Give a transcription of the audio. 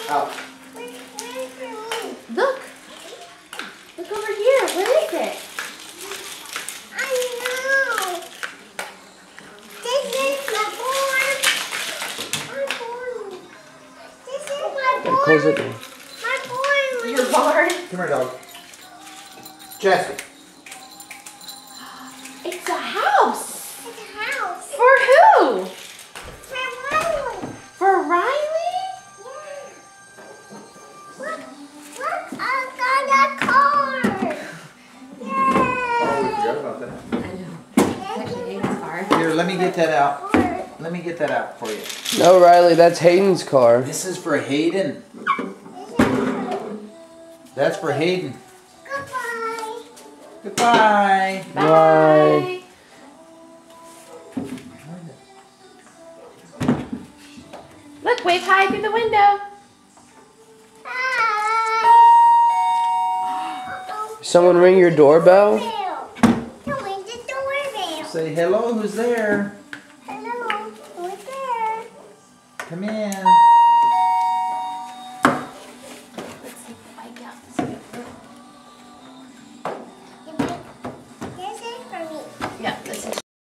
Out. Look. Look over here. What is it? I know. This is my form. My form. This is my form. Close it. My form. Your barn? Come here, dog. Jesse. It's a house. It's a house. For who? For Riley. For Riley? Look, I got a car. Yay. Oh, we forgot about that. I know. Actually, it's hard. Here, let me get that out. Let me get that out for you. No, Riley, that's Hayden's car. This is for Hayden. That's for Hayden. Goodbye. Goodbye. Bye. Look, wave hi through the window. Hi. Someone ring your doorbell? Don't ring the doorbell. Say hello, who's there? Hello, who's there? Come in.